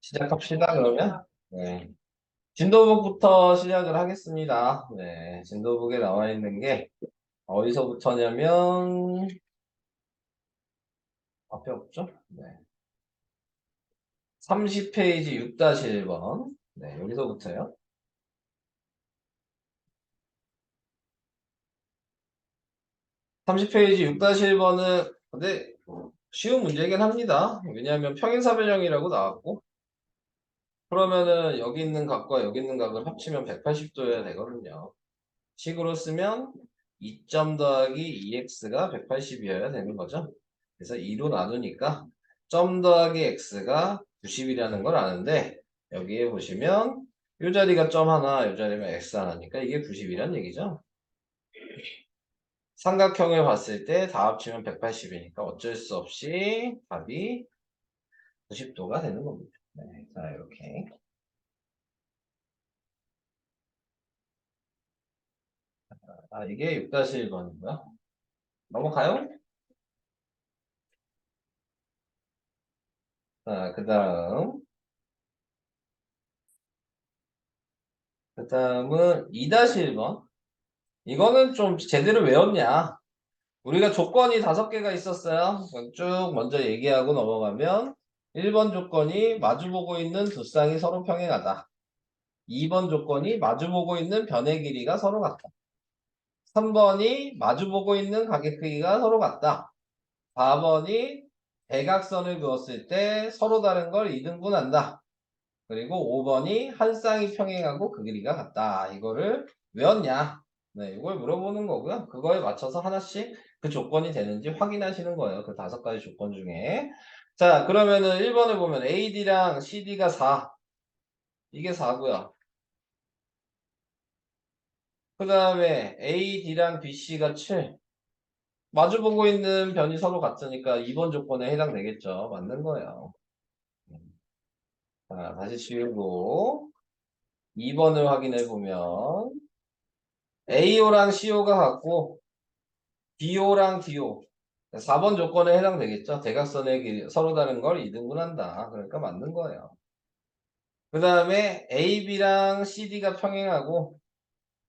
시작합시다, 그러면. 네. 진도북부터 시작을 하겠습니다. 네. 진도북에 나와 있는 게 어디서부터냐면, 앞에 없죠? 네. 30페이지 6-1번. 네, 여기서부터요. 30페이지 6-1번은, 근데, 쉬운 문제긴 합니다. 왜냐하면 평행사변형이라고 나왔고, 그러면은 여기 있는 각과 여기 있는 각을 합치면 180도여야 되거든요. 식으로 쓰면 2점 더하기 2x가 180이어야 되는 거죠. 그래서 2로 나누니까 점 더하기 x가 90이라는 걸 아는데 여기에 보시면 이 자리가 점 하나, 이 자리면 x 하나니까 이게 90이란 얘기죠. 삼각형을 봤을 때 다 합치면 180이니까 어쩔 수 없이 답이 90도가 되는 겁니다. 네, 자 이렇게. 아 이게 6-1번이고요. 넘어가요? 자, 그 다음은 2-1번. 이거는 좀 제대로 외웠냐? 우리가 조건이 5개가 있었어요. 쭉 먼저 얘기하고 넘어가면 1번 조건이 마주보고 있는 두 쌍이 서로 평행하다. 2번 조건이 마주보고 있는 변의 길이가 서로 같다. 3번이 마주보고 있는 각의 크기가 서로 같다. 4번이 대각선을 그었을 때 서로 다른 걸 이등분한다. 그리고 5번이 한 쌍이 평행하고 그 길이가 같다. 이거를 외웠냐? 네, 이걸 물어보는 거고요. 그거에 맞춰서 하나씩 그 조건이 되는지 확인하시는 거예요. 그 5가지 조건 중에. 자, 그러면은 1번을 보면 AD랑 CD가 4. 이게 4고요. 그 다음에 AD랑 BC가 7. 마주보고 있는 변이 서로 같으니까 2번 조건에 해당되겠죠. 맞는 거예요. 자, 다시 지우고 2번을 확인해 보면 AO랑 CO가 같고 DO랑 DO 4번 조건에 해당되겠죠. 대각선의 길이 서로 다른 걸 이등분한다. 그러니까 맞는 거예요. 그 다음에 AB랑 CD가 평행하고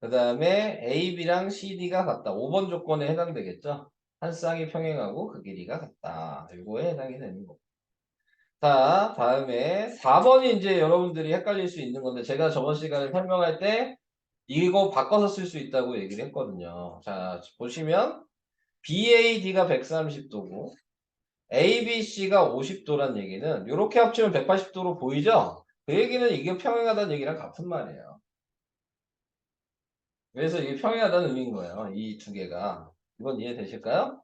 그 다음에 AB랑 CD가 같다. 5번 조건에 해당되겠죠. 한 쌍이 평행하고 그 길이가 같다. 이거에 해당이 되는 거고. 자, 다음에 4번이 이제 여러분들이 헷갈릴 수 있는 건데 제가 저번 시간에 설명할 때 이거 바꿔서 쓸 수 있다고 얘기를 했거든요. 자, 보시면 BAD가 130도고 ABC가 50도란 얘기는 이렇게 합치면 180도로 보이죠? 그 얘기는 이게 평행하다는 얘기랑 같은 말이에요. 그래서 이게 평행하다는 의미인 거예요. 이 두 개가. 이건 이해되실까요?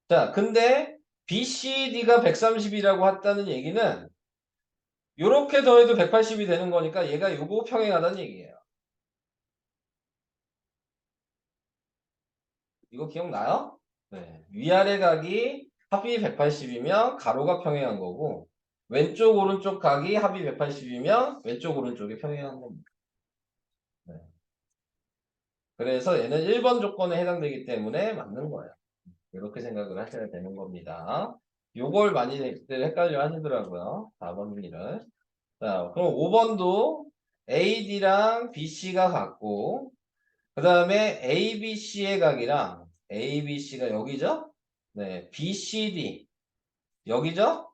자, 근데 BCD가 130이라고 했다는 얘기는 이렇게 더해도 180이 되는 거니까 얘가 요거 평행하다는 얘기예요. 이거 기억나요? 네. 위아래 각이 합이 180이면 가로가 평행한 거고 왼쪽 오른쪽 각이 합이 180이면 왼쪽 오른쪽이 평행한 겁니다. 네. 그래서 얘는 1번 조건에 해당되기 때문에 맞는 거예요. 이렇게 생각을 하셔야 되는 겁니다. 요걸 많이들 헷갈려 하시더라고요. 4번 일을. 자, 그럼 5번도 AD랑 BC가 같고 그 다음에 ABC의 각이랑 ABC가 여기죠? 네, BCD 여기죠?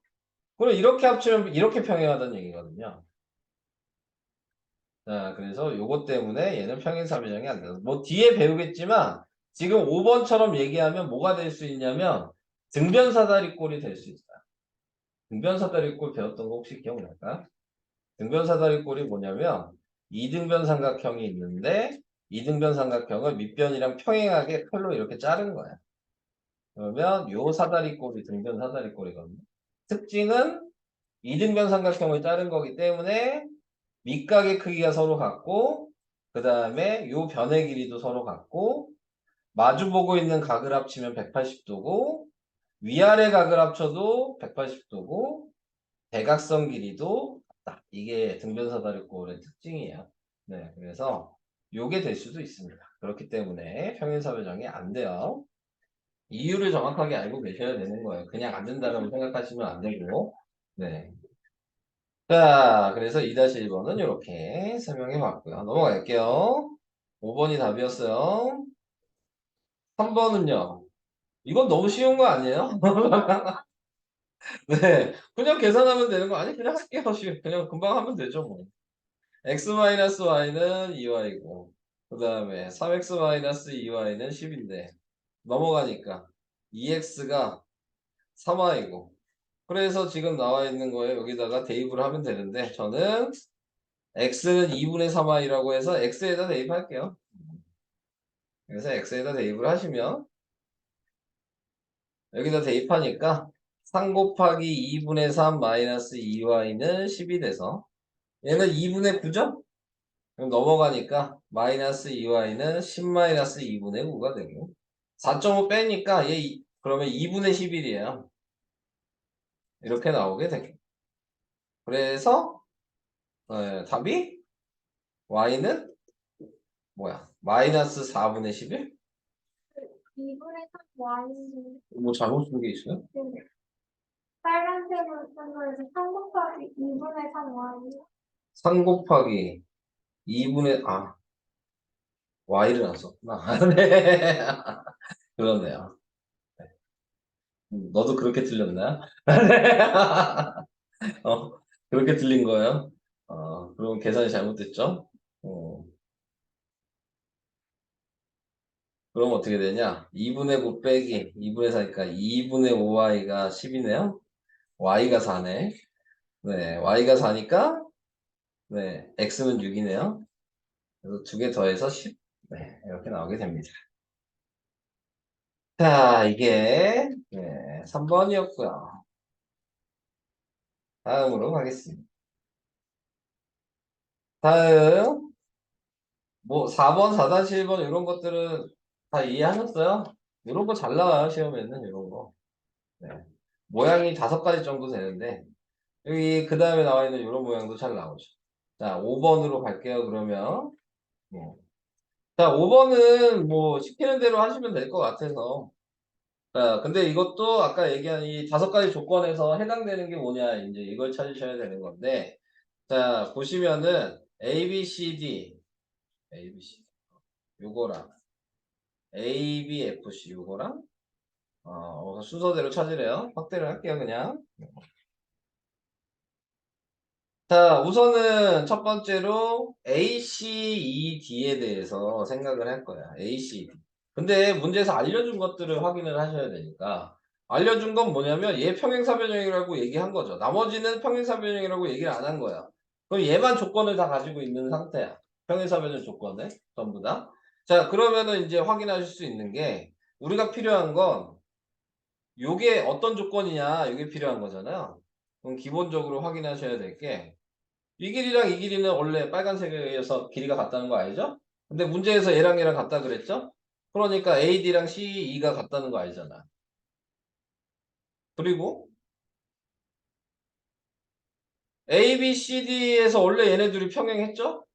그럼 이렇게 합치면 이렇게 평행하다는 얘기거든요. 자, 그래서 요것 때문에 얘는 평행사변형이 안 돼요. 뭐 뒤에 배우겠지만 지금 5번처럼 얘기하면 뭐가 될 수 있냐면 등변사다리꼴이 될 수 있어요. 등변사다리꼴 배웠던 거 혹시 기억날까요? 등변사다리꼴이 뭐냐면 이등변 삼각형이 있는데 이등변 삼각형을 밑변이랑 평행하게 칼로 이렇게 자른 거야. 그러면 요 사다리꼴이 등변 사다리꼴이거든요. 특징은 이등변 삼각형을 자른 거기 때문에 밑각의 크기가 서로 같고 그 다음에 요 변의 길이도 서로 같고 마주보고 있는 각을 합치면 180도고 위아래 각을 합쳐도 180도고 대각선 길이도 같다. 이게 등변사다리꼴의 특징이에요. 네, 그래서 요게 될 수도 있습니다. 그렇기 때문에 평행사변형이 안 돼요. 이유를 정확하게 알고 계셔야 되는 거예요. 그냥 안 된다고 생각하시면 안 되고. 네. 자, 그래서 2-1번은 이렇게 설명해 봤고요. 넘어갈게요. 5번이 답이었어요. 3번은요. 이건 너무 쉬운 거 아니에요? 네. 그냥 계산하면 되는 거 아니? 그냥 할게요. 그냥 금방 하면 되죠, 뭐. x-y는 2y고, 그 다음에 3x-2y는 10인데, 넘어가니까 2x가 3y고, 그래서 지금 나와 있는 거에 여기다가 대입을 하면 되는데, 저는 x는 2분의 3y라고 해서 x에다 대입할게요. 그래서 x에다 대입을 하시면, 여기다 대입하니까 3 곱하기 2분의 3 마이너스 2y는 10이 돼서, 얘는 2분의 9죠? 그럼 넘어가니까 마이너스 2y는 10 마이너스 2분의 9가 되고 4.5 빼니까 그러면 2분의 11이에요. 이렇게 나오게 되겠죠. 그래서 답이 y는 뭐야? 마이너스 4분의 11? 2분의 3 Y는 뭐 잘못 쓴 게 있어요? 빨간색으로 쓴 거에서 3 곱하기 2분의 3 Y 3 곱하기 2분의 y를 안 썼구나. 네. 그러네요. 너도 그렇게 틀렸나? 어, 그렇게 틀린 거예요? 그럼 계산이 잘못됐죠? 어, 그럼 어떻게 되냐? 2분의 9 빼기 2분의 4니까 2분의 5y가 10이네요? y가 4네. 네, y가 4니까, 네, x는 6이네요. 그래서 두 개 더해서 10. 네, 이렇게 나오게 됩니다. 자, 이게, 네, 3번이었고요. 다음으로 가겠습니다. 다음, 뭐, 4번, 4-1번 이런 것들은 다 이해하셨어요? 이런 거 잘 나와요, 시험에는, 이런 거. 네. 모양이 5가지 정도 되는데, 여기 그 다음에 나와 있는 이런 모양도 잘 나오죠. 자, 5번으로 갈게요, 그러면. 뭐. 자, 5번은 뭐, 시키는 대로 하시면 될 것 같아서. 자, 근데 이것도 아까 얘기한 이 5가지 조건에서 해당되는 게 뭐냐, 이제 이걸 찾으셔야 되는 건데, 자, 보시면은, A, B, C, D, A, B, C, 요거랑, A, B, F, C, 요거랑, 순서대로 찾으래요. 확대를 할게요, 그냥. 자, 우선은 첫 번째로 A, C, E, D에 대해서 생각을 할 거야. A, C, D. 근데 문제에서 알려준 것들을 확인을 하셔야 되니까 알려준 건 뭐냐면 얘 평행사변형이라고 얘기한 거죠. 나머지는 평행사변형이라고 얘기를 안 한 거야. 그럼 얘만 조건을 다 가지고 있는 상태야. 평행사변형 조건을 전부 다. 자, 그러면은 이제 확인하실 수 있는 게 우리가 필요한 건 요게 어떤 조건이냐 이게 필요한 거잖아요. 그럼 기본적으로 확인하셔야 될 게 이 길이랑 이 길이는 원래 빨간색에서 길이가 같다는 거 알죠? 근데 문제에서 얘랑 얘랑 같다 그랬죠? 그러니까 AD랑 CE가 같다는 거 알잖아. 그리고 ABCD에서 원래 얘네들이 평행했죠?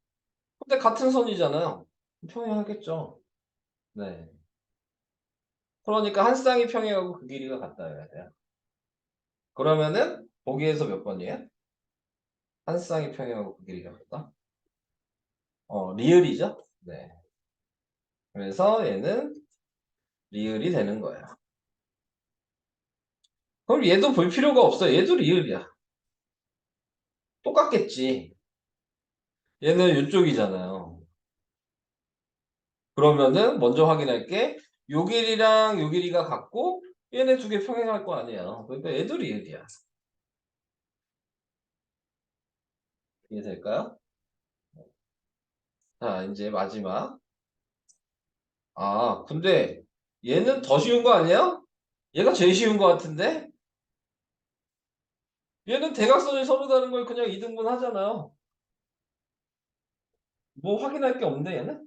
근데 같은 선이잖아요. 평행하겠죠. 네. 그러니까 한 쌍이 평행하고 그 길이가 같다야 돼요. 그러면은 보기에서 몇 번이에요? 한 쌍이 평행하고 그 길이가 같다? 리을이죠? 네. 그래서 얘는 리을이 되는 거예요. 그럼 얘도 볼 필요가 없어. 얘도 리을이야. 똑같겠지. 얘는 이쪽이잖아요. 그러면은 먼저 확인할게. 요 길이랑 요 길이가 같고 얘네 두 개 평행할 거 아니야. 그러니까 얘도 리을이야. 이해될까요? 자, 이제 마지막. 근데 얘는 더 쉬운 거 아니야? 얘가 제일 쉬운 거 같은데? 얘는 대각선이 서로 다른 걸 그냥 이등분 하잖아요. 뭐 확인할 게 없는데 얘는?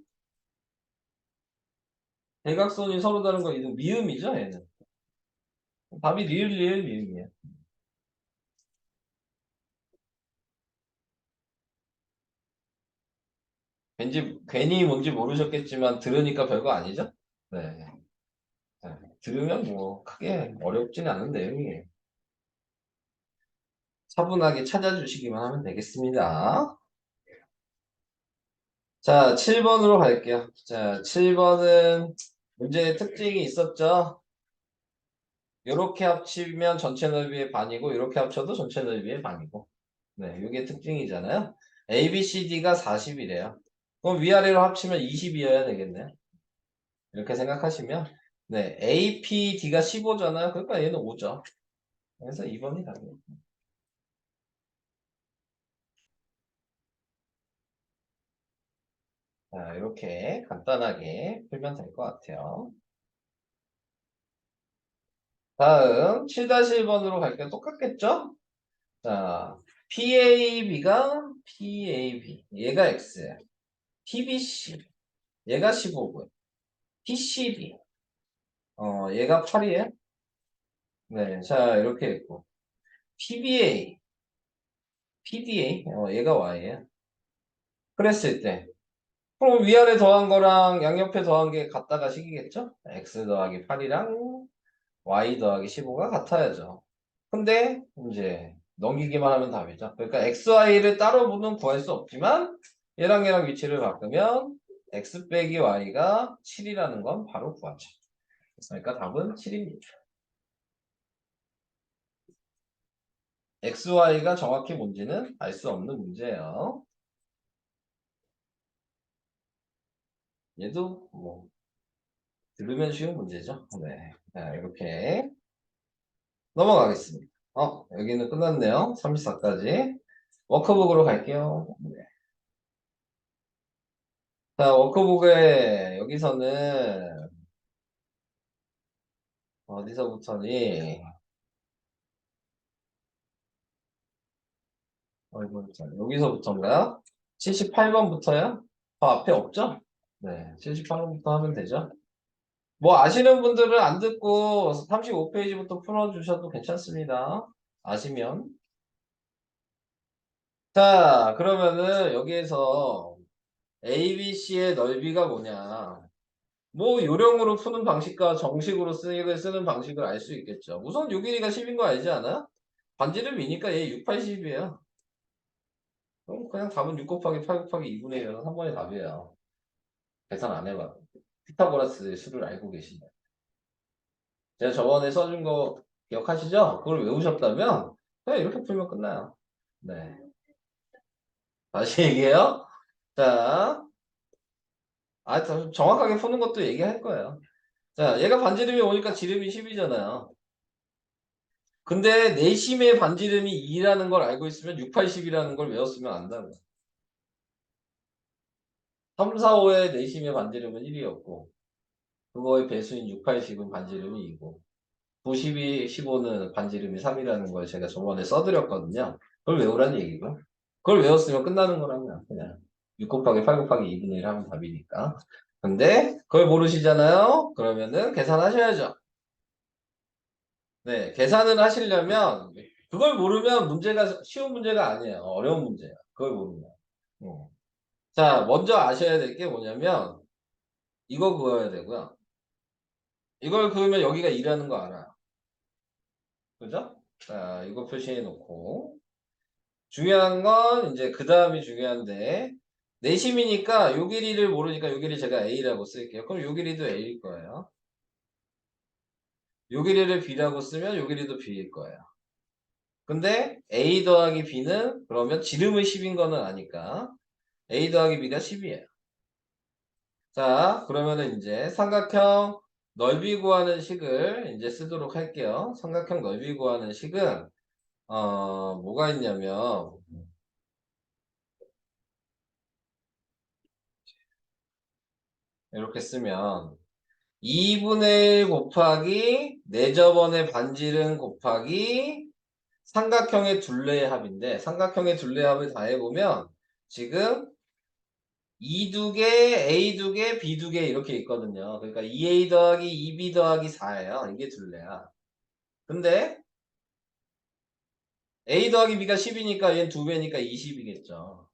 대각선이 서로 다른 거 이등 미음이죠 얘는. 답이 리을 리을 미음이야. 왠지 괜히 뭔지 모르셨겠지만 들으니까 별거 아니죠? 네. 들으면 뭐 크게 어렵지는 않은 내용이에요. 차분하게 찾아주시기만 하면 되겠습니다. 자, 7번으로 갈게요. 자, 7번은 문제의 특징이 있었죠? 이렇게 합치면 전체 넓이의 반이고 이렇게 합쳐도 전체 넓이의 반이고 네, 이게 특징이잖아요. A, B, C, D가 40이래요. 그럼 위아래로 합치면 20이어야 되겠네요. 이렇게 생각하시면 네, A, P, D가 15잖아요. 그러니까 얘는 5죠. 그래서 2번이 답이에요. 자, 이렇게 간단하게 풀면 될 것 같아요. 다음 7-1번으로 갈게요. 똑같겠죠? 자, PAB가 PAB 얘가 X예요. PBC 얘가 15고요. PCB 얘가 8이에요. 네, 자 이렇게 있고 PBA PDA 얘가 Y예요. 그랬을 때 그럼 위아래 더한 거랑 양옆에 더한 게 같다가 식이겠죠? X 더하기 8이랑 Y 더하기 15가 같아야죠. 근데 이제 넘기기만 하면 답이죠. 그러니까 XY를 따로 분은 구할 수 없지만 얘랑 위치를 바꾸면 X 빼기 Y가 7이라는 건 바로 구하죠. 그러니까 답은 7입니다. XY가 정확히 뭔지는 알 수 없는 문제예요. 얘도 뭐 들으면 쉬운 문제죠. 네. 자, 이렇게 넘어가겠습니다. 여기는 끝났네요. 34까지. 워크북으로 갈게요. 네. 자, 워크북에 여기서는 어디서부터니? 여기서부터인가요? 78번부터요? 더 앞에 없죠? 네, 78번부터 하면 되죠. 뭐 아시는 분들은 안 듣고 35페이지부터 풀어주셔도 괜찮습니다. 아시면. 자, 그러면은 여기에서 ABC의 넓이가 뭐냐. 뭐 요령으로 푸는 방식과 정식으로 쓰는 방식을 알 수 있겠죠. 우선 요 길이가 10인 거 알지 않아? 반지름이니까 얘 6, 80이에요. 그럼 그냥 답은 6 곱하기 8 곱하기 2분의 1은 한 번의 답이에요. 계산 안 해봐. 피타고라스의 수를 알고 계신다. 제가 저번에 써준 거 기억하시죠? 그걸 외우셨다면 그냥 이렇게 풀면 끝나요. 네. 다시 얘기해요. 자, 정확하게 푸는 것도 얘기할 거예요. 자, 얘가 반지름이 오니까 지름이 10이잖아요. 근데 내심의 반지름이 2라는 걸 알고 있으면 6, 80이라는 걸 외웠으면 안다고요. 3, 4, 5의 내심의 반지름은 1이었고 그거의 배수인 6, 80은 반지름이 2고 92, 15는 반지름이 3이라는 걸 제가 저번에 써드렸거든요. 그걸 외우라는 얘기고 그걸 외웠으면 끝나는 거라면 그냥 6 곱하기 8 곱하기 2분의 1 하면 답이니까. 근데 그걸 모르시잖아요. 그러면은 계산하셔야죠. 네, 계산을 하시려면 그걸 모르면 문제가 쉬운 문제가 아니에요. 어려운 문제예요. 그걸 모르면. 어. 자, 먼저 아셔야 될 게 뭐냐면 이거 그어야 되고요. 이걸 그으면 여기가 2라는 거 알아요. 그죠? 자, 이거 표시해 놓고 중요한 건 이제 그 다음이 중요한데 내심이니까 요 길이를 모르니까 요 길이 제가 A라고 쓸게요. 그럼 요 길이도 A일 거예요. 요 길이를 B라고 쓰면 요 길이도 B일 거예요. 근데 A 더하기 B는 그러면 지름은 10인 거는 아니까 A 더하기 B가 10이에요. 자, 그러면은 이제 삼각형 넓이 구하는 식을 이제 쓰도록 할게요. 삼각형 넓이 구하는 식은 뭐가 있냐면 이렇게 쓰면 2분의 1 곱하기 4저번의 반지름 곱하기 삼각형의 둘레의 합인데 삼각형의 둘레의 합을 다 해보면 지금 E 두 개, A 두 개, B 두 개 이렇게 있거든요. 그러니까 2A 더하기 2B 더하기 4예요. 이게 둘레야. 근데 A 더하기 B가 10이니까 얘는 2배니까 20이겠죠.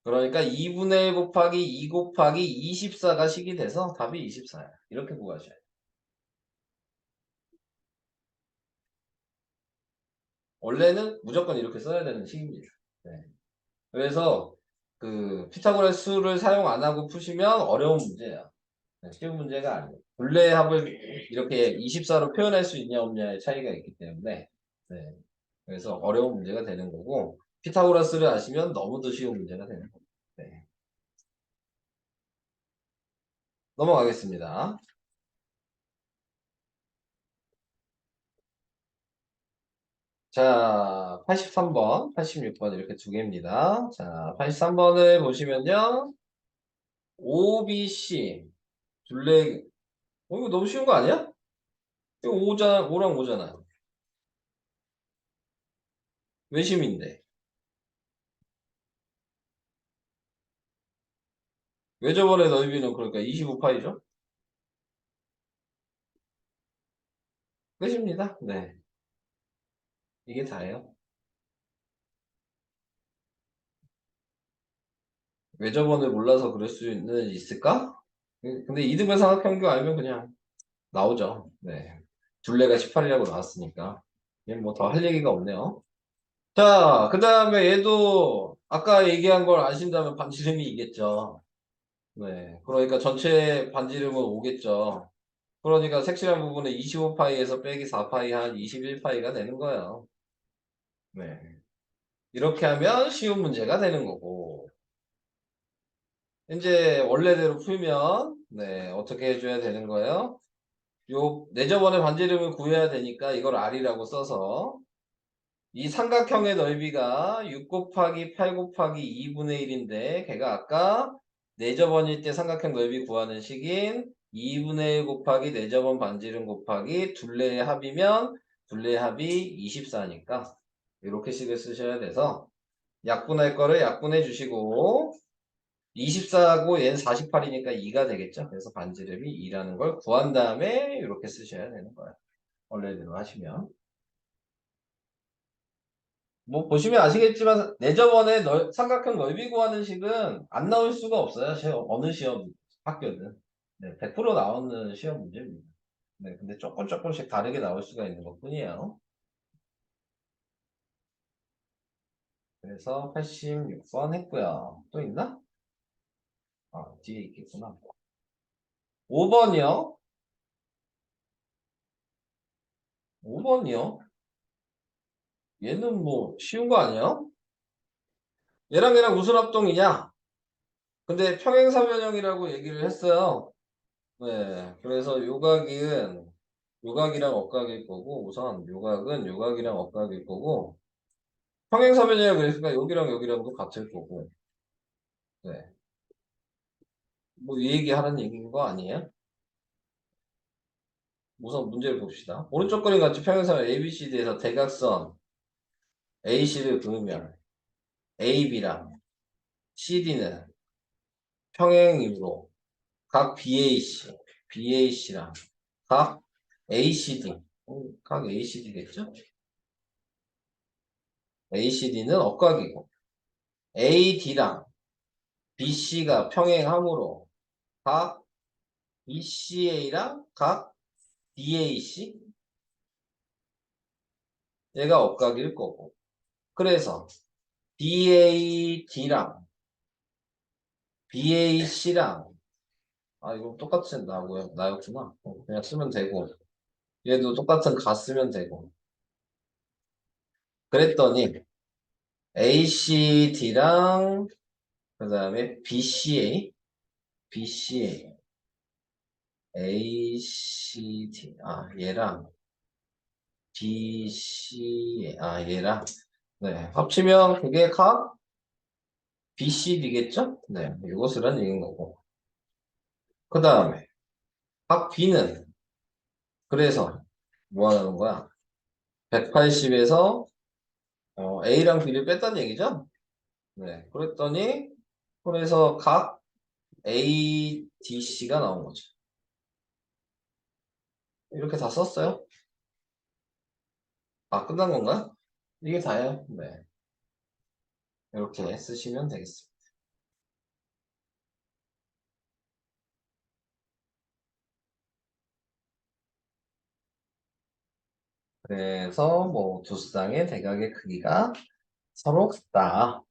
그러니까 2분의 1 곱하기 2 곱하기 24가 식이 돼서 답이 24예요. 이렇게 구하셔야 돼요. 원래는 무조건 이렇게 써야 되는 식입니다. 네. 그래서 그 피타고라스 수를 사용 안 하고 푸시면 어려운 문제야. 네, 쉬운 문제가 아니에요. 둘레의 합을 이렇게 24로 표현할 수 있냐 없냐의 차이가 있기 때문에 네. 그래서 어려운 문제가 되는 거고 피타고라스를 아시면 너무도 쉬운 문제가 되는 거고 네. 넘어가겠습니다. 자, 83번, 86번 이렇게 두 개입니다. 자, 83번을 보시면요. OBC 둘레 이거 너무 쉬운 거 아니야? 이거 5랑 5잖아. 외심인데. 외접원의 넓이는 그러니까 25파이죠? 끝입니다. 네. 이게 다예요. 외접원을 몰라서 그럴 수는 있을까? 근데 이등변 삼각형도 알면 그냥 나오죠. 네. 둘레가 18이라고 나왔으니까. 얘는 뭐 더 할 얘기가 없네요. 자, 그 다음에 얘도 아까 얘기한 걸 아신다면 반지름이 이겠죠. 네. 그러니까 전체 반지름은 오겠죠. 그러니까 색칠한 부분은 25파이에서 빼기 4파이 한 21파이가 되는 거예요. 네. 이렇게 하면 쉬운 문제가 되는 거고. 이제 원래대로 풀면, 네, 어떻게 해줘야 되는 거예요? 요, 내저번의 반지름을 구해야 되니까 이걸 R이라고 써서 이 삼각형의 넓이가 6 곱하기 8 곱하기 2분의 1인데 걔가 아까 내저번일 때 삼각형 넓이 구하는 식인 2분의 1 곱하기 내저번 반지름 곱하기 둘레의 합이면 둘레의 합이 24니까 이렇게 식을 쓰셔야 돼서 약분할 거를 약분해 주시고 24하고 얘는 48이니까 2가 되겠죠. 그래서 반지름이 2라는 걸 구한 다음에 이렇게 쓰셔야 되는 거예요. 원래대로 하시면. 뭐 보시면 아시겠지만 내저번에 삼각형 넓이 구하는 식은 안 나올 수가 없어요. 어느 시험 학교든. 네, 100% 나오는 시험 문제입니다. 네, 근데 조금씩 다르게 나올 수가 있는 것뿐이에요. 그래서 86번 했고요. 또 있나? 아, 뒤에 있겠구나. 5번이요. 5번이요. 얘는 뭐 쉬운 거 아니야? 얘랑 무슨 합동이냐? 근데 평행사변형이라고 얘기를 했어요. 네, 그래서 요각이랑 억각일 거고 우선 요각이랑 억각일 거고 평행사변이라고 그랬으니까 여기랑 여기랑도 같을 거고 네, 뭐 이 얘기 하는 얘기인 거 아니에요? 우선 문제를 봅시다. 오른쪽 그림 같이 평행사변 ABCD에서 대각선 AC를 그으면 AB랑 CD는 평행이므로 각 BAC랑 각 ACD 각 ACD겠죠? ACD는 억각이고 AD랑 BC가 평행하므로 각 BCA랑 각 DAC 얘가 억각일 거고 그래서 DAD랑 BAC랑 아 이거 똑같은 나였구나 그냥 쓰면 되고 얘도 똑같은 가 쓰면 되고 그랬더니 ACD랑 그 다음에 BCA ACD 얘랑 BCA 얘랑 네 합치면 그게 각 BCD겠죠? 네 이것을 한 얘기인 거고 그 다음에 각 B는 그래서 뭐 하는 거야? 180에서 A랑 B를 뺐다는 얘기죠? 네 그랬더니 그래서 각 ADC가 나온 거죠. 이렇게 다 썼어요? 아 끝난 건가요? 이게 다예요. 네 이렇게 쓰시면 되겠습니다. 그래서 뭐 두 쌍의 대각의 크기가 서로 같다.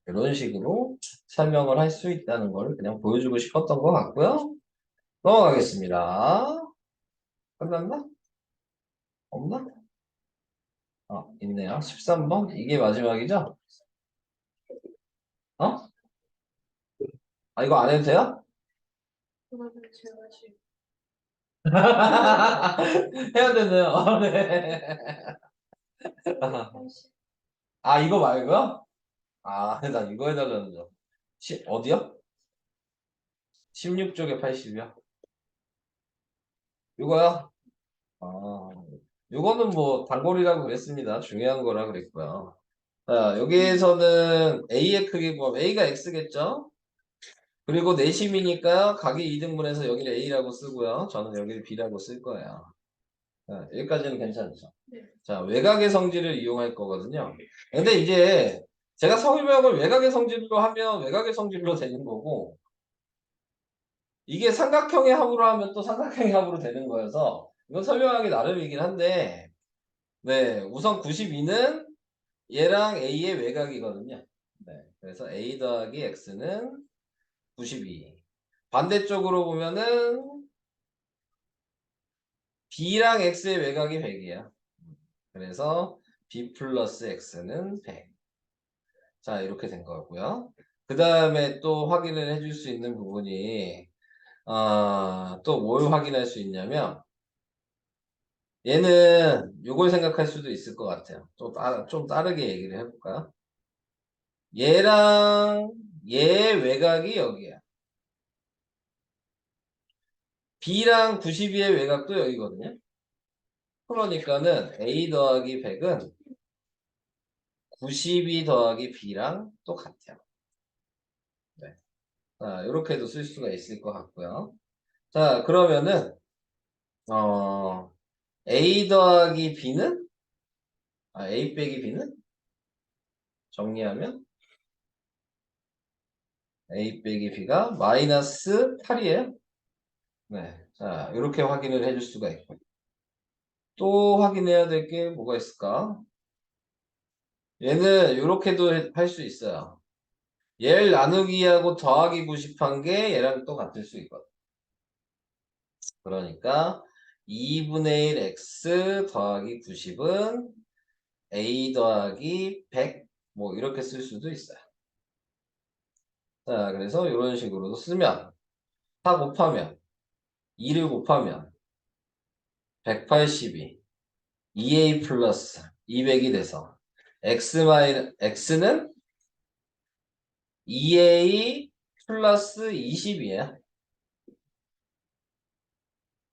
이런 식으로 설명을 할 수 있다는 걸 그냥 보여주고 싶었던 것 같고요. 넘어가겠습니다. 끝났나? 없나? 있네요. 13번? 이게 마지막이죠? 어? 이거 안 해도 돼요? 그거는 제가 지금 해야 되네요. 네. 이거 말고요? 나 이거 해달라는 거. 어디요? 16쪽에 80이요? 이거요? 아, 이거는 뭐 단골이라고 그랬습니다. 중요한 거라 그랬고요. 자, 여기에서는 A의 크기 구하면 A가 X겠죠? 그리고 내심이니까 각이 이등분해서 여기를 A라고 쓰고요. 저는 여기를 B라고 쓸 거예요. 자, 여기까지는 괜찮죠? 네. 자, 외곽의 성질을 이용할 거거든요. 근데 이제 제가 설명을 외곽의 성질로 하면 외곽의 성질로 되는 거고, 이게 삼각형의 합으로 하면 또 삼각형의 합으로 되는 거여서 이건 설명하기 나름이긴 한데, 네, 우선 92는 얘랑 A의 외곽이거든요. 네, 그래서 A 더하기 X는 92. 반대쪽으로 보면은 B랑 X의 외곽이 100이야. 그래서 B 플러스 X는 100. 자, 이렇게 된 거고요. 그 다음에 또 확인을 해줄 수 있는 부분이, 또 뭘 확인할 수 있냐면, 얘는 요걸 생각할 수도 있을 것 같아요. 좀 다르게 얘기를 해볼까요? 얘랑 얘 외곽이 여기야. B랑 92의 외곽도 여기거든요. 그러니까는 A 더하기 100은 92 더하기 B랑 또 같아요. 네. 자, 이렇게도 쓸 수가 있을 것 같고요. 자, 그러면은, A 더하기 B는? A 빼기 B는? 정리하면 A 빼기 B가 마이너스 8이에요. 네. 자, 이렇게 확인을 해줄 수가 있고. 또 확인해야 될 게 뭐가 있을까? 얘는 이렇게도 할 수 있어요. 얘를 나누기하고 더하기 90한 게 얘랑 또 같을 수 있거든. 그러니까 2분의 1 x 더하기 90은 a 더하기 100 뭐 이렇게 쓸 수도 있어요. 자, 그래서 이런 식으로도 쓰면 4 곱하면 2를 곱하면 182 2a 플러스 200이 돼서 x는 2a 플러스 20이에요.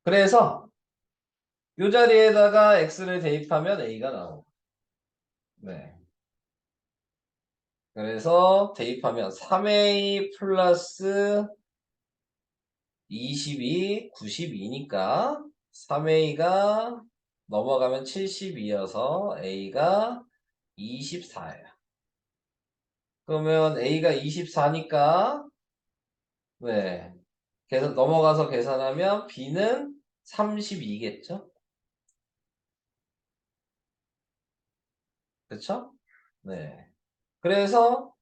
그래서 이 자리에다가 x를 대입하면 a가 나오고 네. 그래서 대입하면 3a 플러스 20이 92니까 3a가 넘어가면 72여서 a가 24예요. 그러면 a가 24니까 네. 넘어가서 계산하면 b는 32겠죠? 그쵸? 네. 그래서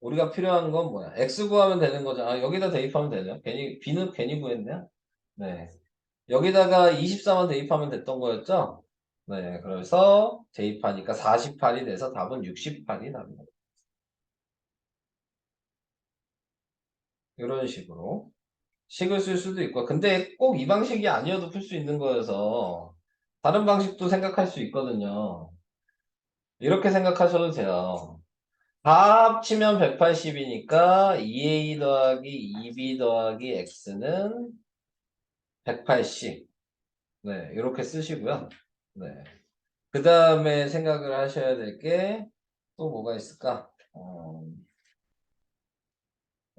우리가 필요한 건 뭐야? x 구하면 되는 거죠. 여기다 대입하면 되죠. b는 괜히 구했네요. 네. 여기다가 24만 대입하면 됐던 거였죠? 네. 그래서 대입하니까 48이 돼서 답은 68이 답니다. 이런 식으로 식을 쓸 수도 있고. 근데 꼭 이 방식이 아니어도 풀 수 있는 거여서 다른 방식도 생각할 수 있거든요. 이렇게 생각하셔도 돼요. 다 합치면 180이니까 2a 더하기 2b 더하기 x는 180. 네, 이렇게 쓰시고요. 네. 그 다음에 생각을 하셔야 될 게 또 뭐가 있을까?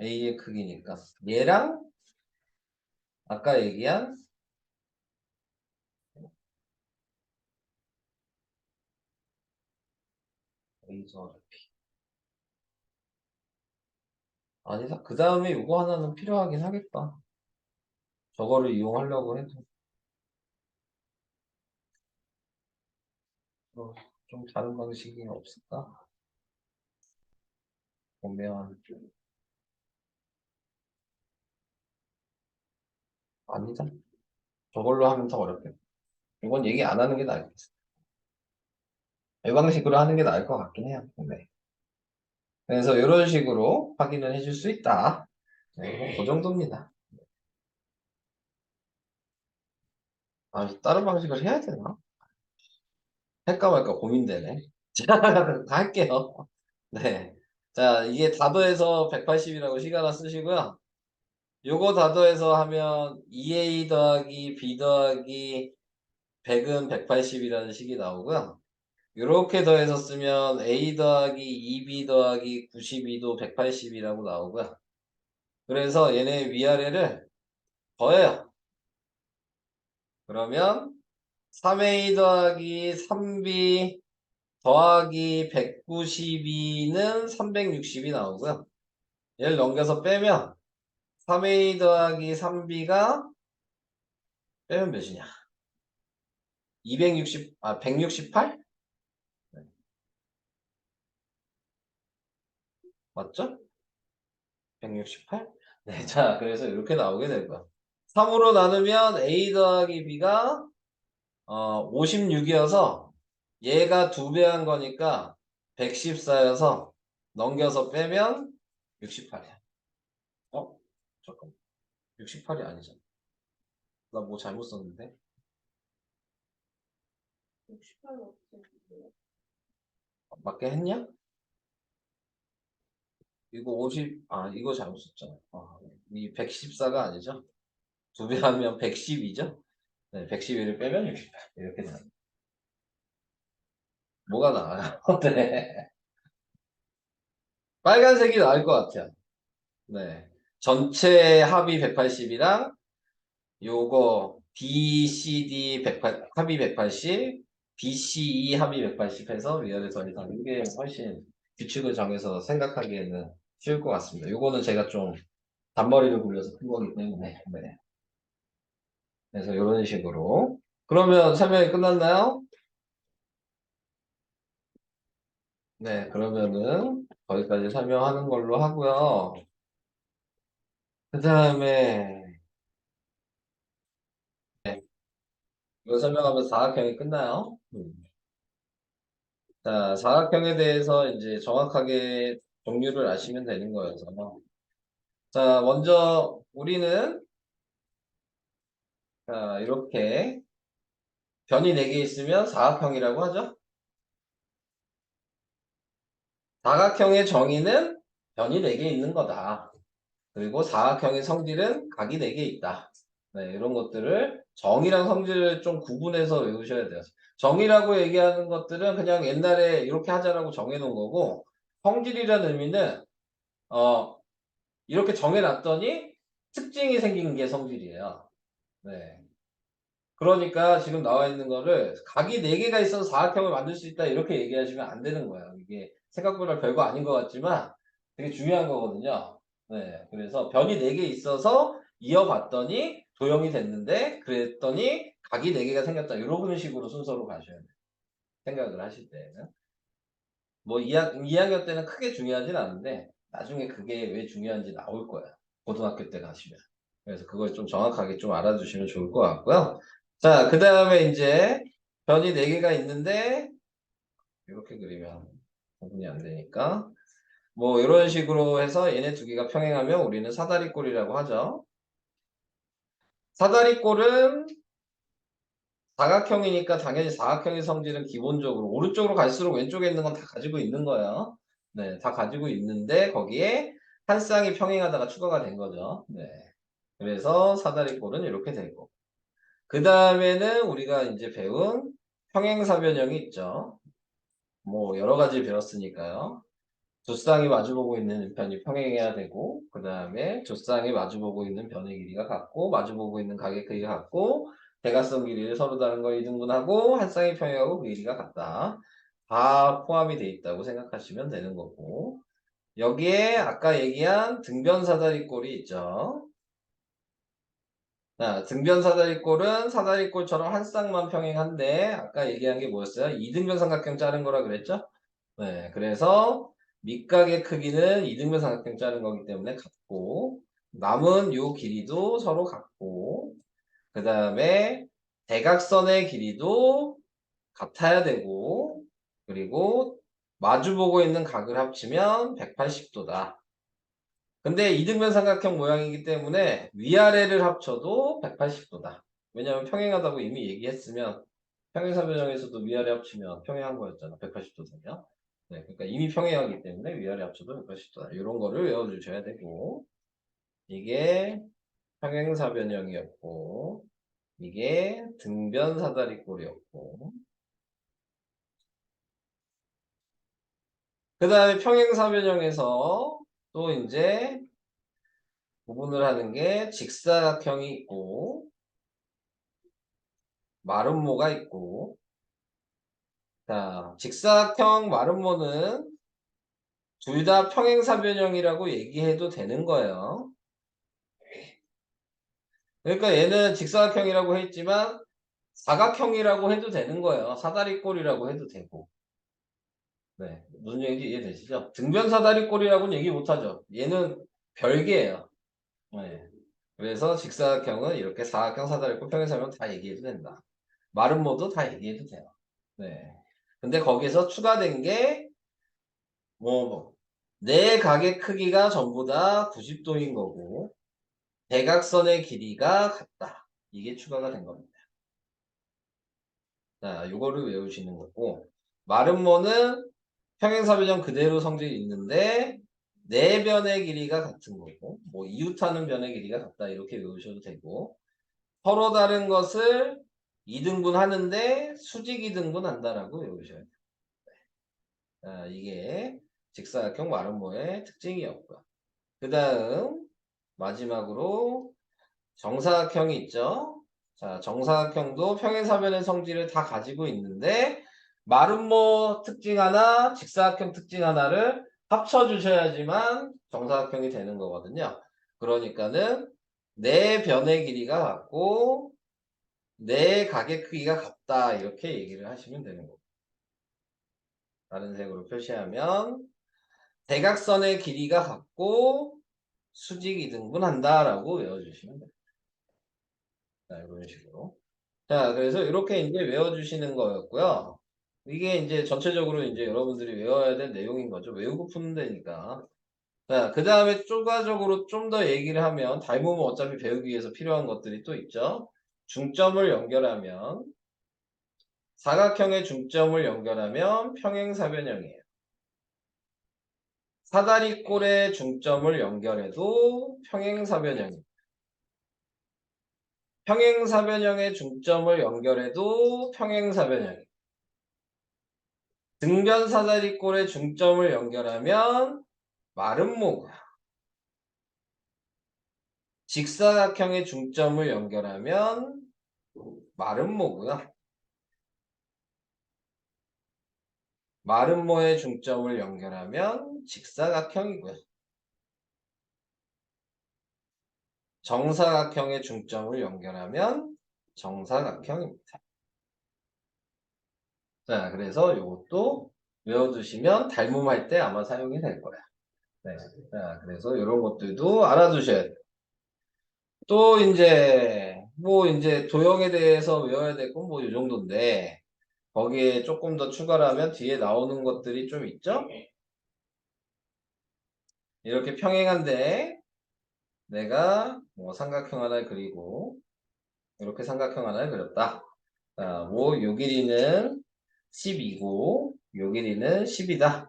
A의 크기니까. 얘랑 아까 얘기한 A 더하기 B. 아니다. 그 다음에 요거 하나는 필요하긴 하겠다. 저거를 이용하려고 해도. 좀 다른 방식이 없을까? 보면 아니다. 저걸로 하면 더 어렵겠다. 이건 얘기 안 하는 게 나을겠어. 이 방식으로 하는 게 나을 것 같긴 해요. 네. 그래서 이런 식으로 확인을 해줄 수 있다. 네, 그 정도입니다. 아, 다른 방식을 해야 되나? 할까 말까 고민되네. 자, 할게요. 네. 자, 이게 다도해서 180이라고 시간을 쓰시고요. 요거 다도해서 하면 2a 더하기 b 더하기 100은 180이라는 식이 나오고요. 이렇게 더해서 쓰면 a 더하기 2b 더하기 92도 180이라고 나오고요. 그래서 얘네 위아래를 더해요. 그러면 3a 더하기 3b 더하기 192는 360이 나오고요. 얘를 넘겨서 빼면 3a 더하기 3b가 빼면 몇이냐? 168? 맞죠? 168? 네, 자, 그래서 이렇게 나오게 될 거야. 3으로 나누면 a 더하기 b가 56이어서 얘가 2배 한 거니까 114여서 넘겨서 빼면 68이야. 잠깐. 68이 아니잖아. 나 뭐 잘못 썼는데? 68 없었는데요. 맞게 했냐? 이거 이거 잘못 썼잖아. 이 114가 아니죠? 2배 하면 110이죠? 네, 111을 빼면 68. 이렇게 되는. 뭐가 나아요? 네. 빨간색이 나을 것 같아요. 네. 전체 합이 180이랑 요거 BCD 108, 합이 180, BCE 합이 180 해서 위아래 더해서 이게 훨씬 규칙을 정해서 생각하기에는 쉬울 것 같습니다. 요거는 제가 좀 단머리를 굴려서 큰 거기 때문에. 네. 그래서 이런 식으로. 그러면 설명이 끝났나요? 네, 그러면은 거기까지 설명하는 걸로 하고요. 그 다음에 이거 설명하면 사각형이 끝나요. 자, 사각형에 대해서 이제 정확하게 종류를 아시면 되는 거여서. 자, 먼저 우리는 자, 이렇게 변이 4개 있으면 사각형이라고 하죠. 사각형의 정의는 변이 4개 있는 거다. 그리고 사각형의 성질은 각이 4개 있다. 네, 이런 것들을 정의랑 성질을 좀 구분해서 외우셔야 돼요. 정의라고 얘기하는 것들은 그냥 옛날에 이렇게 하자라고 정해놓은 거고, 성질이라는 의미는 이렇게 정해놨더니 특징이 생긴 게 성질이에요. 네. 그러니까 지금 나와 있는 거를 각이 4개가 있어서 사각형을 만들 수 있다 이렇게 얘기하시면 안 되는 거예요. 이게 생각보다 별거 아닌 것 같지만 되게 중요한 거거든요. 네. 그래서 변이 4개 있어서 이어봤더니 도형이 됐는데 그랬더니 각이 4개가 생겼다. 이런 식으로 순서로 가셔야 돼요. 생각을 하실 때는. 뭐 2학년 때는 크게 중요하진 않은데 나중에 그게 왜 중요한지 나올 거야. 고등학교 때 가시면. 그래서 그걸 좀 정확하게 좀 알아두시면 좋을 것 같고요. 자, 그 다음에 이제 변이 4개가 있는데 이렇게 그리면 구분이 안 되니까 뭐 이런 식으로 해서 얘네 2개가 평행하면 우리는 사다리꼴이라고 하죠. 사다리꼴은 사각형이니까 당연히 사각형의 성질은 기본적으로 오른쪽으로 갈수록 왼쪽에 있는 건 다 가지고 있는 거예요. 네, 다 가지고 있는데 거기에 한 쌍이 평행하다가 추가가 된 거죠. 네. 그래서 사다리꼴은 이렇게 되고 그 다음에는 우리가 이제 배운 평행사변형이 있죠. 뭐 여러 가지 배웠으니까요. 두 쌍이 마주보고 있는 편이 평행해야 되고 그 다음에 두 쌍이 마주보고 있는 변의 길이가 같고 마주보고 있는 각의 크기가 같고 대각선 길이를 서로 다른 걸 이등분하고 한 쌍이 평행하고 그 길이가 같다. 다 포함이 돼 있다고 생각하시면 되는 거고 여기에 아까 얘기한 등변사다리꼴이 있죠. 자, 등변 사다리꼴은 사다리꼴처럼 한 쌍만 평행한데 아까 얘기한 게 뭐였어요? 이등변 삼각형 자른 거라 그랬죠? 네, 그래서 밑각의 크기는 이등변 삼각형 자른 거기 때문에 같고 남은 요 길이도 서로 같고 그 다음에 대각선의 길이도 같아야 되고 그리고 마주보고 있는 각을 합치면 180도다. 근데 이등변 삼각형 모양이기 때문에 위아래를 합쳐도 180도다. 왜냐하면 평행하다고 이미 얘기했으면 평행사변형에서도 위아래 합치면 평행한 거였잖아. 180도 되면. 네, 그러니까 이미 평행하기 때문에 위아래 합쳐도 180도다. 이런 거를 외워주셔야 되고 이게 평행사변형이었고 이게 등변사다리꼴이었고 그 다음에 평행사변형에서 또 이제 구분을 하는 게 직사각형이 있고 마름모가 있고 자 직사각형 마름모는 둘 다 평행사변형이라고 얘기해도 되는 거예요. 그러니까 얘는 직사각형이라고 했지만 사각형이라고 해도 되는 거예요. 사다리꼴이라고 해도 되고. 네, 무슨 얘기인지 이해되시죠? 등변사다리꼴이라고는 얘기 못하죠. 얘는 별개예요. 네. 그래서 직사각형은 이렇게 사각형, 사다리꼴, 평행사변 다 얘기해도 된다. 마름모도 다 얘기해도 돼요. 네. 근데 거기서 추가된 게 네 각의 크기가 전부 다 90도인 거고 대각선의 길이가 같다. 이게 추가가 된 겁니다. 자, 요거를 외우시는 거고 마름모는 평행사변형 그대로 성질이 있는데 네 변의 길이가 같은 거고 뭐 이웃하는 변의 길이가 같다 이렇게 외우셔도 되고 서로 다른 것을 2등분 하는데 수직 2등분 한다라고 외우셔야 돼요. 자, 이게 직사각형 마름모의 특징이었고요. 그 다음 마지막으로 정사각형이 있죠. 자, 정사각형도 평행사변의 성질을 다 가지고 있는데 마름모 특징 하나, 직사각형 특징 하나를 합쳐주셔야지만 정사각형이 되는 거거든요. 그러니까는 네 변의 길이가 같고 네 각의 크기가 같다 이렇게 얘기를 하시면 되는 거고 다른 색으로 표시하면 대각선의 길이가 같고 수직 이등분한다라고 외워주시면 됩니다. 자, 이런 식으로. 자, 그래서 이렇게 이제 외워주시는 거였고요. 이게 이제 전체적으로 이제 여러분들이 외워야 될 내용인 거죠. 외우고 푸는 데니까. 자, 그 다음에 추가적으로 좀 더 얘기를 하면, 닮으면 어차피 배우기 위해서 필요한 것들이 또 있죠. 중점을 연결하면, 사각형의 중점을 연결하면 평행사변형이에요. 사다리꼴의 중점을 연결해도 평행사변형이에요. 평행사변형의 중점을 연결해도 평행사변형이에요. 등변 사다리꼴의 중점을 연결하면 마름모고요. 직사각형의 중점을 연결하면 마름모고요. 마름모의 중점을 연결하면 직사각형이고요. 정사각형의 중점을 연결하면 정사각형입니다. 자, 그래서 이것도 외워두시면 닮음할 때 아마 사용이 될 거야. 네. 자, 그래서 이런 것들도 알아두셔야 돼요. 또 이제 뭐 이제 도형에 대해서 외워야 될 건 뭐 이 정도인데 거기에 조금 더 추가를 하면 뒤에 나오는 것들이 좀 있죠? 이렇게 평행한데 내가 뭐 삼각형 하나를 그리고 이렇게 삼각형 하나를 그렸다. 자, 뭐 요 길이는 12고 요 길이는 10이다.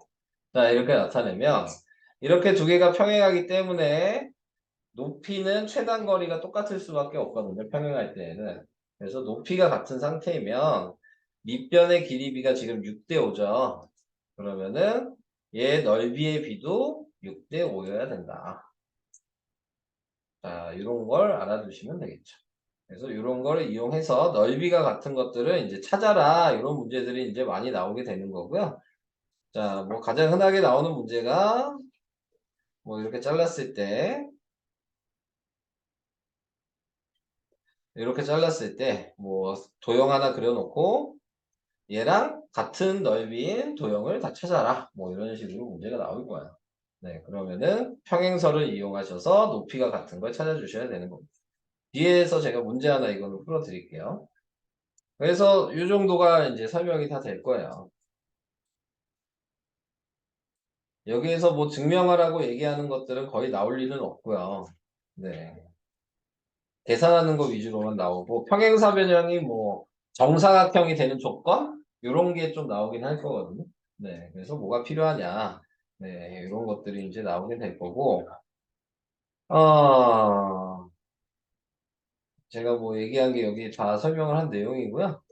자, 이렇게 나타내면 이렇게 두 개가 평행하기 때문에 높이는 최단 거리가 똑같을 수밖에 없거든요. 평행할 때에는. 그래서 높이가 같은 상태이면 밑변의 길이비가 지금 6대 5죠. 그러면은 얘 넓이의 비도 6대 5여야 된다. 자, 이런 걸 알아두시면 되겠죠. 그래서 이런 걸 이용해서 넓이가 같은 것들을 이제 찾아라. 이런 문제들이 이제 많이 나오게 되는 거고요. 자, 뭐 가장 흔하게 나오는 문제가 뭐 이렇게 잘랐을 때 이렇게 잘랐을 때, 뭐, 도형 하나 그려놓고, 얘랑 같은 넓이인 도형을 다 찾아라. 뭐, 이런 식으로 문제가 나올 거야. 네, 그러면은 평행설을 이용하셔서 높이가 같은 걸 찾아주셔야 되는 겁니다. 뒤에서 제가 문제 하나 이거는 풀어드릴게요. 그래서 이 정도가 이제 설명이 다 될 거예요. 여기에서 뭐 증명하라고 얘기하는 것들은 거의 나올 일은 없고요. 네. 계산하는 거 위주로만 나오고 평행사변형이 뭐 정사각형이 되는 조건 이런 게 좀 나오긴 할 거거든요. 네, 그래서 뭐가 필요하냐, 네, 이런 것들이 이제 나오게 될 거고, 어, 제가 뭐 얘기한 게 여기 다 설명을 한 내용이고요.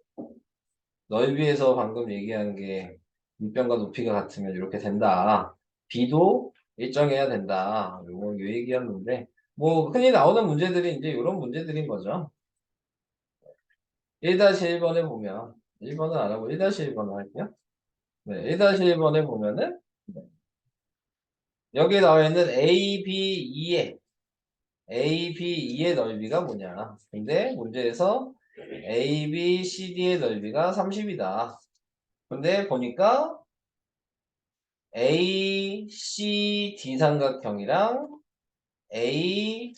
넓이에서 방금 얘기한 게 밑변과 높이가 같으면 이렇게 된다. 비도 일정해야 된다. 요 얘기였는데 뭐 흔히 나오는 문제들이 이제 이런 문제들인 거죠. 1-1번에 보면 1번은 안 하고 1-1번을 할게요. 네, 1-1번에 보면은 네, 여기 나와 있는 A, B, E의 넓이가 뭐냐. 근데 문제에서 A, B, C, D의 넓이가 30이다. 근데 보니까 A, C, D 삼각형이랑 A,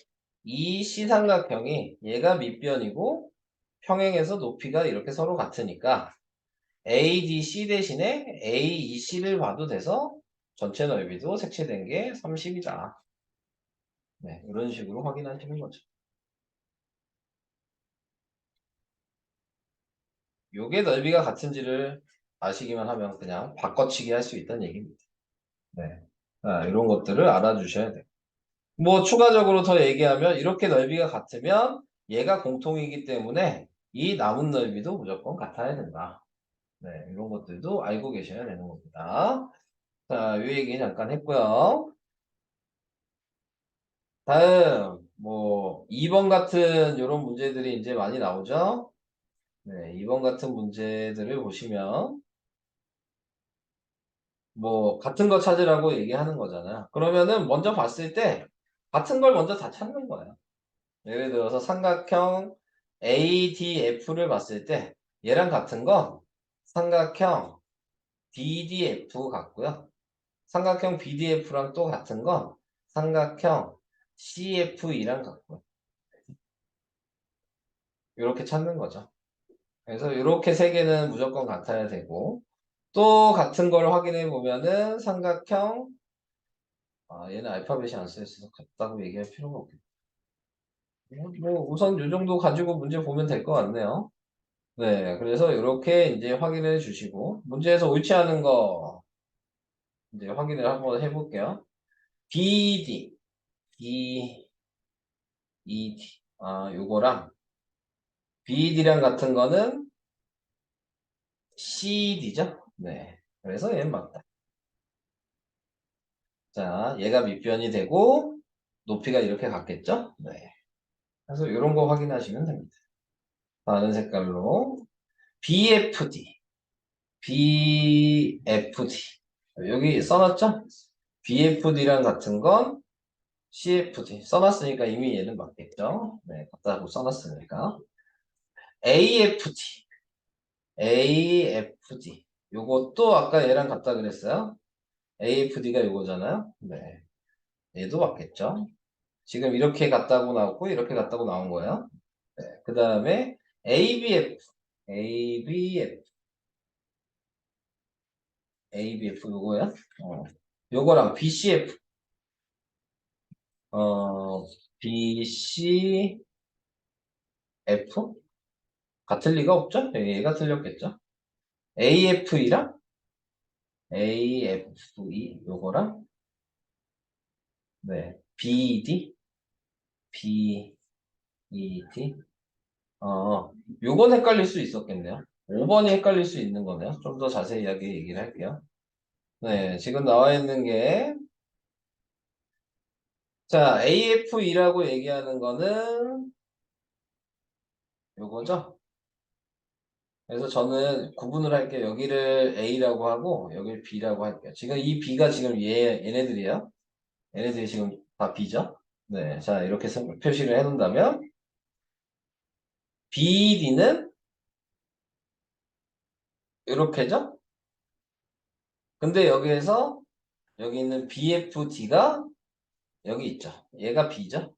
E, C 삼각형이 얘가 밑변이고 평행해서 높이가 이렇게 서로 같으니까 A, D, C 대신에 A, E, C를 봐도 돼서 전체 넓이도 색채된 게 30이다. 네, 이런 식으로 확인하시는 거죠. 요게 넓이가 같은지를 아시기만 하면 그냥 바꿔치기 할 수 있다는 얘기입니다. 네. 이런 것들을 알아주셔야 돼요. 뭐 추가적으로 더 얘기하면 이렇게 넓이가 같으면 얘가 공통이기 때문에 이 남은 넓이도 무조건 같아야 된다. 네, 이런 것들도 알고 계셔야 되는 겁니다. 자, 이 얘기 잠깐 했고요. 다음 뭐 2번 같은 이런 문제들이 이제 많이 나오죠. 네, 2번 같은 문제들을 보시면 뭐 같은 거 찾으라고 얘기하는 거잖아요. 그러면은 먼저 봤을 때 같은 걸 먼저 다 찾는 거예요. 예를 들어서 삼각형 ADF를 봤을 때 얘랑 같은 건 삼각형 BDF 같고요. 삼각형 BDF랑 또 같은 건 삼각형 CFE랑 같고요. 이렇게 찾는 거죠. 그래서 이렇게 세 개는 무조건 같아야 되고 또 같은 걸 확인해 보면은 삼각형 얘는 알파벳이 안 쓰여있어서 같다고 얘기할 필요가 없겠다. 뭐 우선 이 정도 가지고 문제 보면 될 것 같네요. 네, 그래서 이렇게 이제 확인해 주시고 문제에서 옳지 않은 거 이제 확인을 한번 해볼게요. BD, BED, 요거랑 BD랑 같은 거는 CD죠? 네, 그래서 얘는 맞다. 자, 얘가 밑변이 되고 높이가 이렇게 같겠죠? 네, 그래서 이런 거 확인하시면 됩니다. 다른 색깔로 BFD, BFD 여기 써놨죠? BFD랑 같은 건 CFD 써놨으니까 이미 얘는 맞겠죠? 네, 같다고 써놨으니까 AFD AFD 요것도 아까 얘랑 같다 그랬어요? AFD가 요거잖아요? 네, 얘도 맞겠죠? 지금 이렇게 같다고 나왔고 이렇게 같다고 나온 거예요. 네, 그 다음에 ABF ABF 요거야? 요거랑 BCF 어 BCF 같을 리가 없죠? 얘가 틀렸겠죠? AFE랑 AFE 요거랑 네 BD BED 요건 헷갈릴 수 있었겠네요. 5번이 헷갈릴 수 있는 거네요. 좀 더 자세하게 얘기를 할게요. 네, 지금 나와 있는 게 자, AFE라고 얘기하는 거는 요거죠? 그래서 저는 구분을 할게요. 여기를 A라고 하고 여기를 B라고 할게요. 지금 이 B가 지금 얘네들이에요. 얘네들이 지금 다 B죠? 네, 자 이렇게 표시를 해놓는다면 BD는 이렇게죠? 근데 여기에서 여기 있는 BFD가 여기 있죠. 얘가 B죠?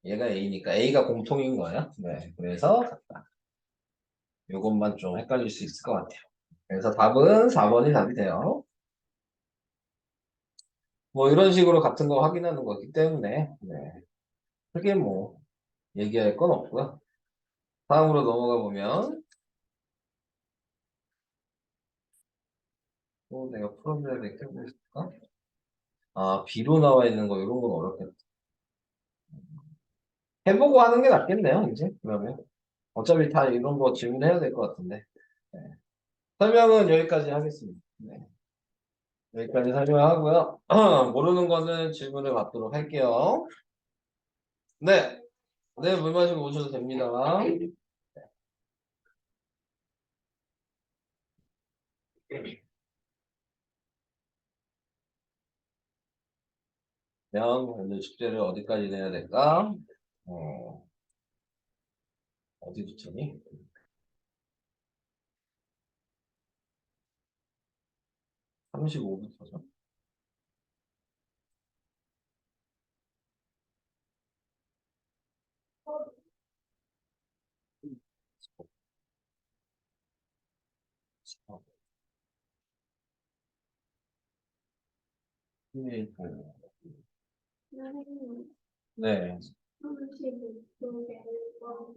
얘가 A니까 A가 공통인 거예요. 네, 그래서 같다. 요것만 좀 헷갈릴 수 있을 것 같아요. 그래서 답은 4번이 답이 돼요. 뭐 이런 식으로 같은 거 확인하는 거기 때문에 네. 크게 뭐 얘기할 건 없고요. 다음으로 넘어가 보면 또 내가 풀어줘야 될 게 뭐 있을까? 아, B로 나와 있는 거 이런 건 어렵겠다. 해보고 하는 게 낫겠네요, 이제. 그러면. 어차피 다 이런 거 질문해야 될 것 같은데. 네. 설명은 여기까지 하겠습니다. 네. 여기까지 설명하고요. 모르는 거는 질문을 받도록 할게요. 네. 네, 물 마시고 오셔도 됩니다. 그냥 오늘 숙제를 어디까지 내야 될까? 어, 어디 붙였니? 35부터죠. 선생님, 네, 35쪽에 1번.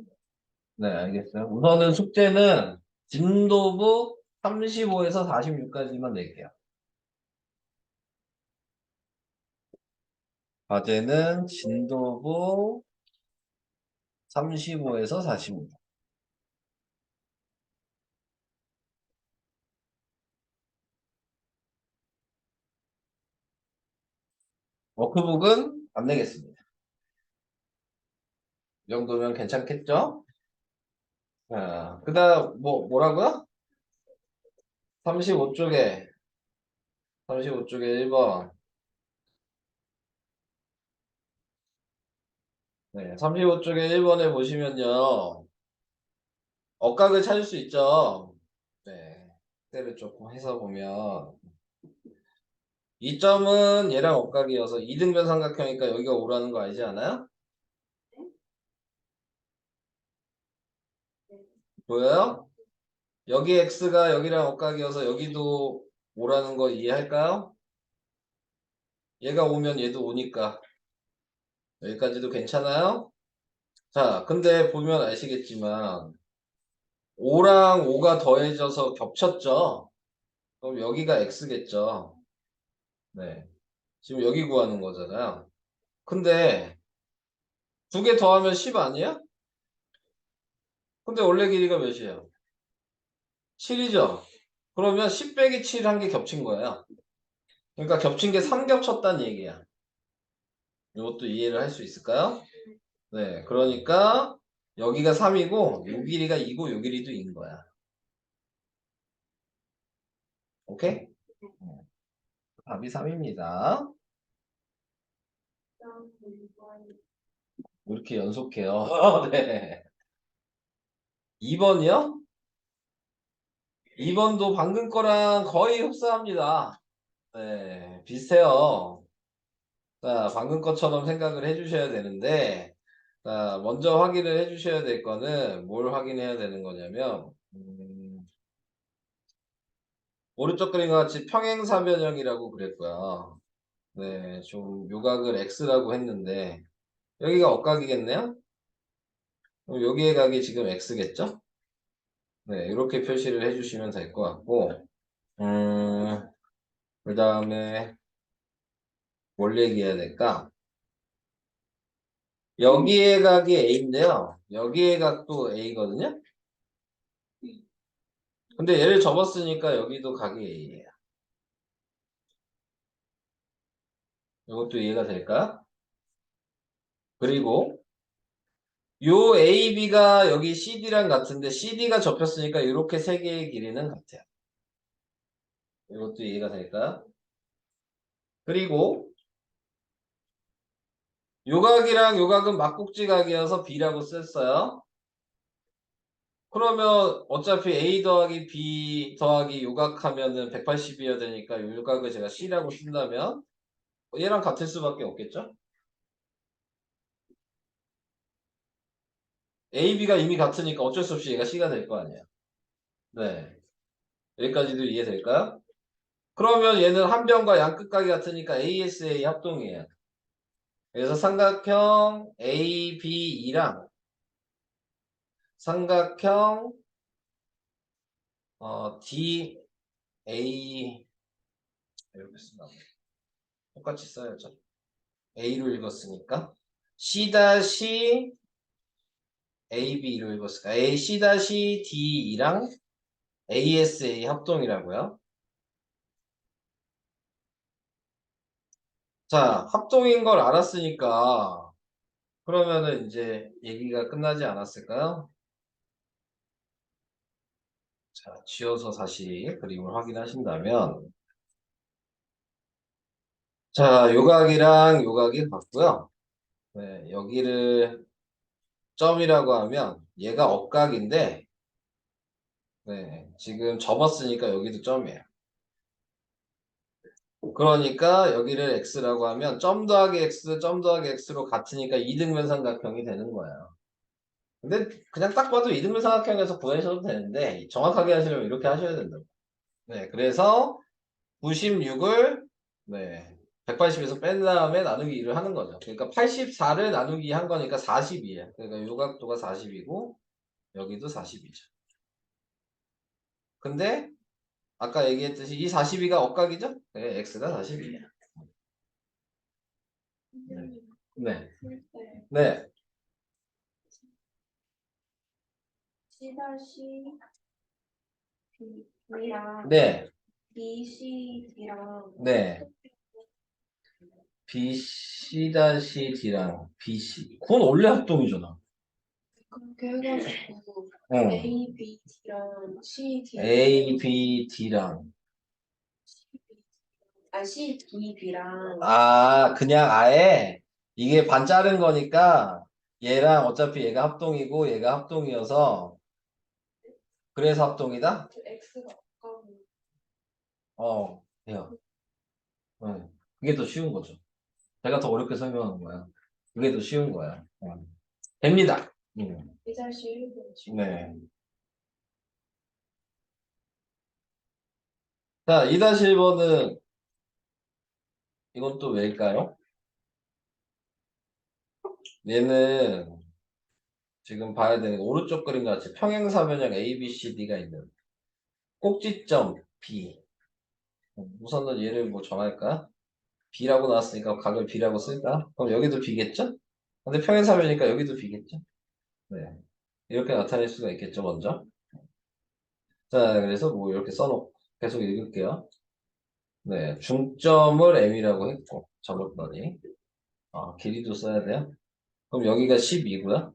네, 알겠어요. 우선은 숙제는 진도부 35에서 46까지만 낼게요. 과제는 진도부 35에서 45. 워크북은 안 내겠습니다. 이 정도면 괜찮겠죠? 자, 그 다음, 뭐라고요? 35쪽에 1번. 네, 35쪽에 1번에 보시면요. 억각을 찾을 수 있죠. 네. 때를 조금 해서 보면. 이 점은 얘랑 억각이어서 이등변 삼각형이니까 여기가 오라는 거 알지 않아요? 보여요? 여기 x가 여기랑 억각이어서 여기도 오라는 거 이해할까요? 얘가 오면 얘도 오니까 여기까지도 괜찮아요? 자, 근데 보면 아시겠지만 5랑 5가 더해져서 겹쳤죠? 그럼 여기가 x겠죠? 네. 지금 여기 구하는 거잖아요. 근데 두 개 더하면 10 아니야? 근데 원래 길이가 몇이에요? 7이죠? 그러면 10 빼기 7 한 개 겹친 거예요. 그러니까 겹친 게 3 겹쳤다는 얘기야. 이것도 이해를 할 수 있을까요? 네, 그러니까 여기가 3이고 요 길이가 2고 요 길이도 2인 거야. 오케이? 답이 3입니다. 이렇게 연속해요. 네. 2번이요? 2번도 방금 거랑 거의 흡사합니다. 네, 비슷해요. 자, 방금 것처럼 생각을 해주셔야 되는데, 자, 먼저 확인을 해주셔야 될 거는 뭘 확인해야 되는 거냐면, 오른쪽 그림과 같이 평행사변형이라고 그랬고요. 네, 좀 요각을 x라고 했는데, 여기가 억각이겠네요? 그럼 여기의 각이 지금 x겠죠? 네, 이렇게 표시를 해주시면 될 것 같고, 그 다음에 뭘 얘기해야 될까? 여기의 각이 a인데요. 여기의 각도 a거든요? 근데 얘를 접었으니까 여기도 각이 a예요. 이것도 이해가 될까? 그리고 요 AB가 여기 CD랑 같은데 CD가 접혔으니까 이렇게 세 개의 길이는 같아요. 이것도 이해가 될까? 그리고 요각이랑 요각은 막국지 각이어서 B라고 썼어요. 그러면 어차피 A 더하기 B 더하기 요각하면은 180이어야 되니까 요 요각을 제가 C라고 쓴다면 얘랑 같을 수밖에 없겠죠? A, B가 이미 같으니까 어쩔 수 없이 얘가 C가 될 거 아니야. 네. 여기까지도 이해될까요? 그러면 얘는 한 변과 양 끝각이 같으니까 ASA 합동이에요. 그래서 삼각형 ABE랑 삼각형 DA 이렇게 쓰나 똑같이 써야죠. A로 읽었으니까 C-AB로 읽었으니까 C-DE랑 ASA 합동이라고요. 자, 합동인 걸 알았으니까 그러면은 이제 얘기가 끝나지 않았을까요? 자, 지워서 다시 그림을 확인하신다면 자, 요각이랑 요각이 같고요. 네, 여기를 점이라고 하면 얘가 억각인데 네, 지금 접었으니까 여기도 점이에요. 그러니까 여기를 x라고 하면 점 더하기 x, 점 더하기 x로 같으니까 이등변 삼각형이 되는 거예요. 근데 그냥 딱 봐도 이등변 삼각형에서 구하셔도 되는데 정확하게 하시려면 이렇게 하셔야 된다고. 네, 그래서 96을 네, 180에서 뺀 다음에 나누기 2를 하는 거죠. 그러니까 84를 나누기 한 거니까 40이에요. 그러니까 요 각도가 40이고 여기도 40이죠. 근데 아까 얘기했듯이 이 42가 억각이죠? 네, x가 42예요. 네. 네. 네. C-B랑 네. BCD랑 네. BC-D랑 BC. 그건 원래 합동이잖아. 그렇게 해가지고 응. A, B, D랑 C, D, A, B, D랑. C, D, B랑 아, 그냥 아예 이게 반 자른 거니까 얘랑 어차피 얘가 합동이고 얘가 합동이어서 그래서 합동이다? X가 없고 돼요. 응. 그게 더 쉬운 거죠. 제가 더 어렵게 설명하는 거야. 그게 더 쉬운 거야. 됩니다. 이자식 네. 자, 2-1번은 이건 또 왜일까요? 얘는 지금 봐야 되는 거 오른쪽 그림 같이 평행사변형 A, B, C, D가 있는 꼭지점 B. 우선은 얘를 뭐 정할까? B라고 나왔으니까 각을 B라고 쓸까? 그럼 여기도 B겠죠? 근데 평행사변이니까 여기도 B겠죠? 네. 이렇게 나타낼 수가 있겠죠, 먼저. 자, 그래서 뭐 이렇게 써놓고 계속 읽을게요. 네. 중점을 M이라고 했고, 적었더니. 길이도 써야 돼요. 그럼 여기가 12고요.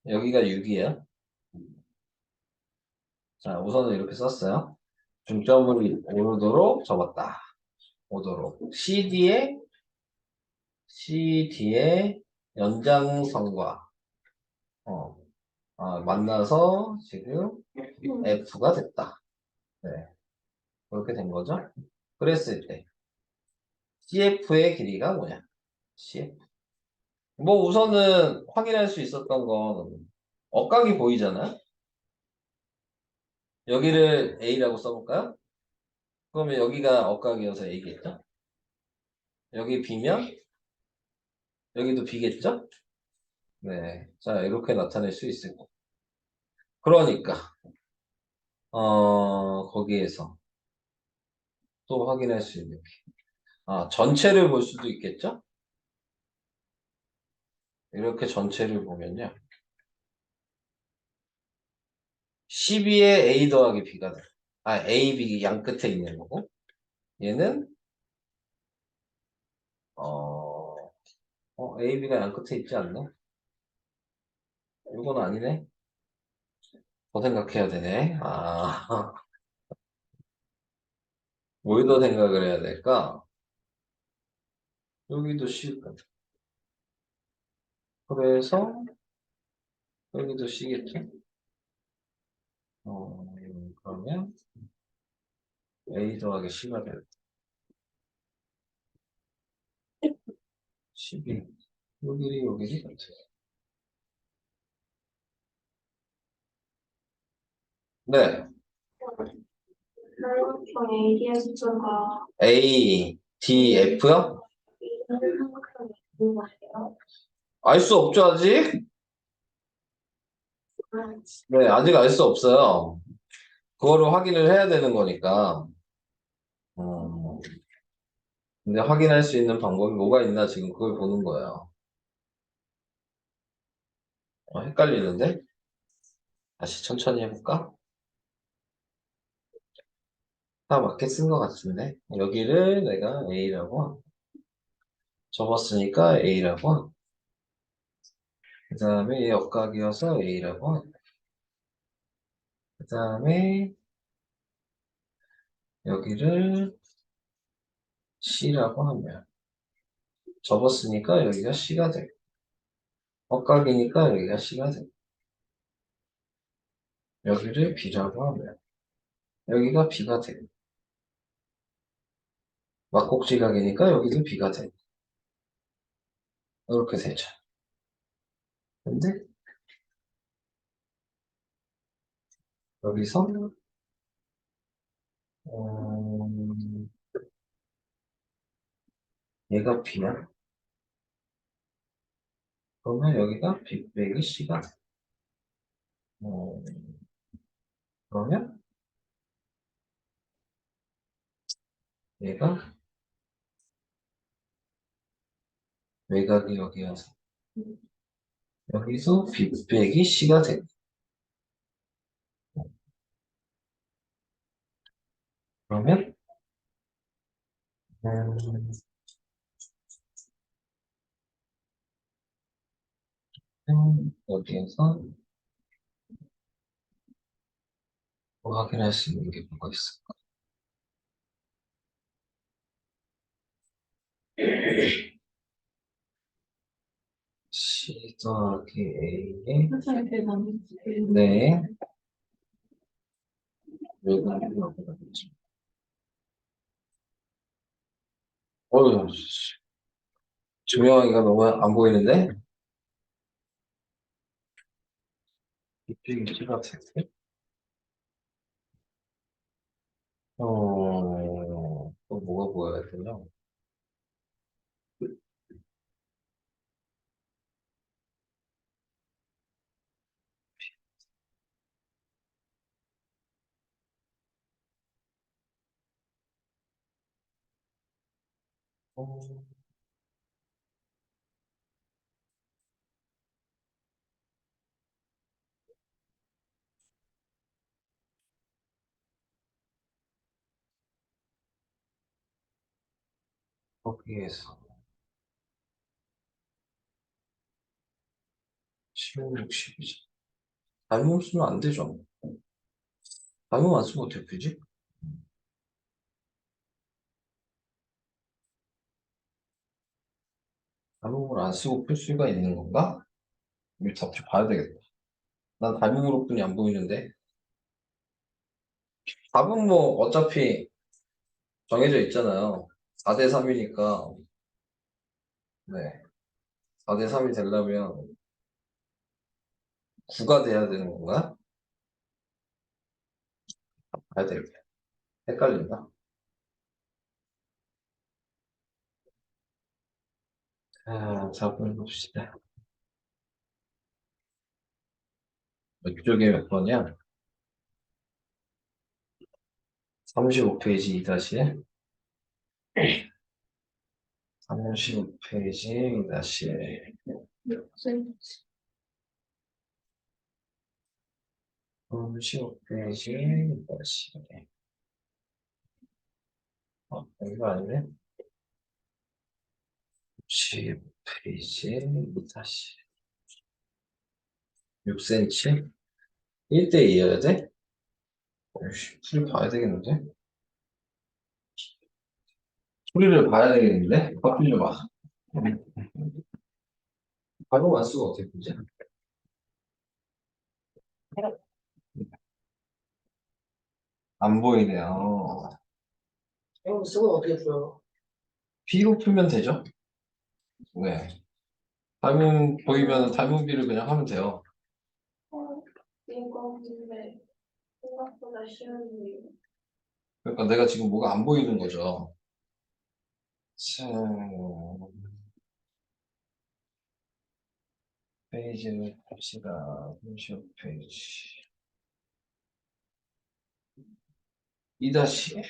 여기가 6이에요. 자, 우선은 이렇게 썼어요. 중점을 오도록 접었다. 오도록. CD의 연장선과, 어, 만나서 지금 F가 됐다. 네. 그렇게 된 거죠. 그랬을 때, CF의 길이가 뭐냐? CF. 뭐 우선은 확인할 수 있었던 건, 억각이 보이잖아요. 여기를 A라고 써볼까요? 그러면 여기가 억각이어서 A겠죠? 여기 B면 여기도 B겠죠? 네. 자, 이렇게 나타낼 수 있을 거. 그러니까, 거기에서 또 확인할 수 있는 게. 전체를 볼 수도 있겠죠? 이렇게 전체를 보면요. 12에 A 더하기 B가 돼. A, B 양 끝에 있는 거고. 얘는, A, B가 양 끝에 있지 않나? 이건 아니네. 더 생각해야 되네. 뭘 더 생각을 해야 될까? 여기도 C. 그래서 여기도 C겠죠? 그러면 A 더하기 C가 돼요. 12. 여기 같아요. 네. 삼각형 ADS가 A, D, F요? 삼각형이 있는 거예요? 알 수 없죠, 아직? 네, 아직 알 수 없어요. 그거를 확인을 해야 되는 거니까. 음, 근데 확인할 수 있는 방법이 뭐가 있나 지금 그걸 보는 거예요. 헷갈리는데? 다시 천천히 해볼까? 다 맞게 쓴 것 같은데. 여기를 내가 A라고 접었으니까 A라고. 그 다음에 얘 역각이어서 A라고. 그 다음에 여기를 C라고 하면 접었으니까 여기가 C가 되고 역각이니까 여기가 C가 되고 여기를 B라고 하면 여기가 B가 되고 막곡지각이니까 여기도 B가 되고 이렇게 되죠. 근데 여기서 음, 얘가 B야. 그러면 여기가 B 빼기 C가 돼. 음, 그러면 얘가 외곽이 여기여서 여기서 B 빼기 C가 돼. 그러면 음, 여기에서 뭐 확인할 수 있는 게 뭐가 있을까? C 더하기 A에 네 외곽이 여기가 되죠. 어휴, 조명하기가 너무 안 보이는데? B 빼기 C가 돼. 또 뭐가 보여야 되냐? 어, 거기에서 16, 12죠. 잘못 쓰면 안 되죠. 잘못 안 쓰면 어떻게 되지? 잘못을 안 쓰고 풀 수가 있는 건가? 이거 답지 봐야 되겠다. 난 잘못으로 뿐이 안 보이는데. 답은 뭐 어차피 정해져 있잖아요. 4대 3이니까. 네. 4대 3이 되려면 9가 돼야 되는 건가? 봐야 되겠다. 헷갈린다. 자, 봅시다. 이쪽에 몇 번이야? 35페이지 2-1. 35페이지 2-1. 35페이지 2-1. 여기가 아니네. 10페이지 2-1. 6cm? 1대2여야 돼? 풀이 봐야 되겠는데? 풀이를 봐야 되겠는데? 커피를 봐. 바로 안 쓰고 어떻게 보지? 안 보이네요. 이거 쓰고 어떻게 풀어요? B로 풀면 되죠? 네. 닮은 보이면 닮은 B를 그냥 하면 돼요. 이거 근데 생각보다 쉬운데요. 그러니까 내가 지금 뭐가 안 보이는 거죠. 자, 페이지를 봅시다. 30페이지. 2다시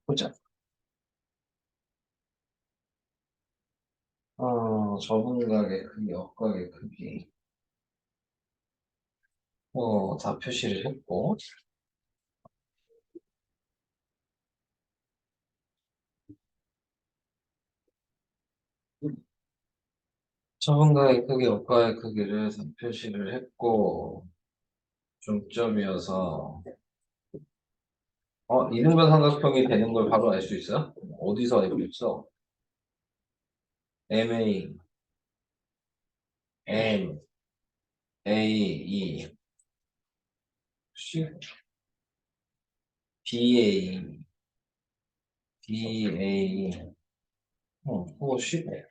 보자. 저분각의 크기, 역각의 크기. 다 표시를 했고. 저분각의 크기, 역각의 크기를 다 표시를 했고. 중점이어서, 이등변 삼각형이 되는 걸 바로 알 수 있어요? 어디서 알고 있어? MA, M, A, E, C, BA, BA, 그거 쉽네.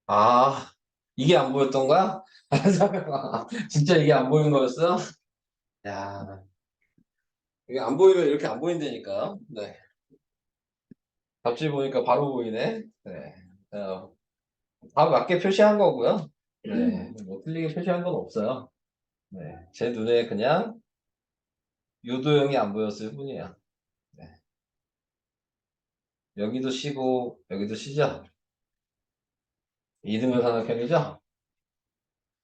아, 이게 안 보였던 거야? 잠깐만. 진짜 이게 안 보이는 거였어? 야, 이게 안 보이면 이렇게 안 보인다니까. 네. 답지 보니까 바로 보이네. 네. 다 맞게 표시한 거고요. 네. 뭐 틀리게 표시한 건 없어요. 네. 제 눈에 그냥 유도형이 안 보였을 뿐이야. 네. 여기도 C고, 여기도 C죠? 이등변 삼각형이죠?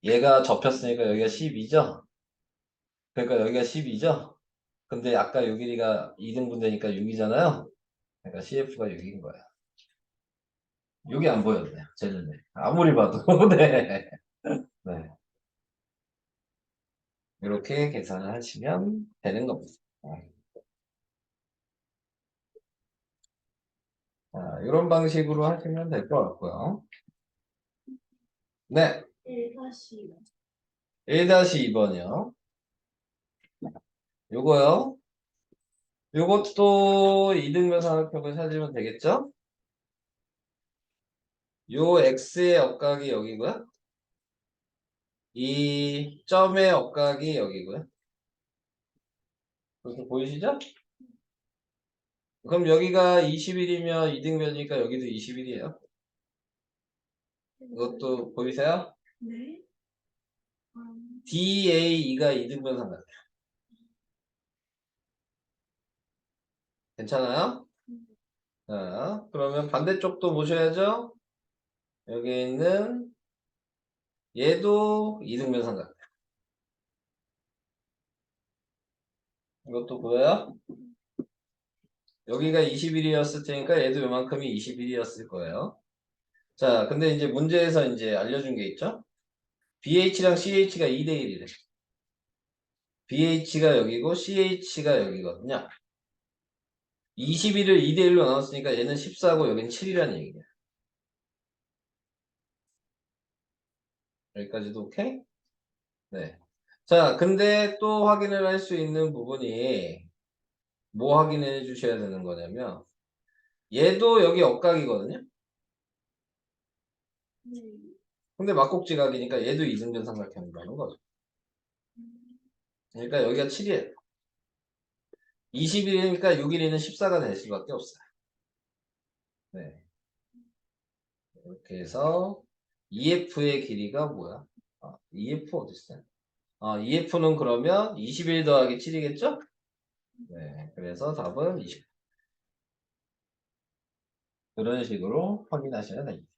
얘가 접혔으니까 여기가 12죠? 그러니까 여기가 12죠? 근데 아까 요 길이가 2등분 되니까 6이잖아요? 그러니까 CF가 6인 거야. 6이 안 보였네. 제 눈에. 아무리 봐도. 네. 네. 이렇게 계산을 하시면 되는 겁니다. 이런 방식으로 하시면 될 것 같고요. 네. 1다시 1-2번이요. 요거요. 요것도 이등변 삼각형을 찾으면 되겠죠? 요 X의 역각이 여기고요. 이 점의 역각이 여기고요. 그렇게 보이시죠? 그럼 여기가 21이면 이등변이니까 여기도 21이에요. 이것도 보이세요? 네. DAE가 이등변 삼각형. 괜찮아요? 자, 그러면 반대쪽도 보셔야죠? 여기 있는 얘도 이등변 삼각형. 이것도 보여요? 여기가 21이었을 테니까 얘도 요만큼이 21이었을 거예요. 자, 근데 이제 문제에서 이제 알려준 게 있죠? BH랑 CH가 2대 1이래. BH가 여기고 CH가 여기거든요. 21을 2대 1로 나눴으니까 얘는 14고 여기는 7이라는 얘기예요. 여기까지도 오케이? 네. 자, 근데 또 확인을 할 수 있는 부분이 뭐 확인해 주셔야 되는 거냐면 얘도 여기 억각이거든요. 네. 근데 막곡지각이니까 얘도 이등변 삼각형이라는 거죠. 그러니까 여기가 7이에요. 21이니까 6일이는 14가 될 수밖에 없어요. 네. 이렇게 해서 EF의 길이가 뭐야? EF 어디 있어요? EF는 그러면 21 더하기 7이겠죠? 네. 그래서 답은 20. 그런 식으로 확인하셔야 됩니다.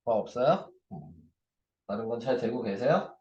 뭐 없어요? 다른 건 잘 되고 계세요?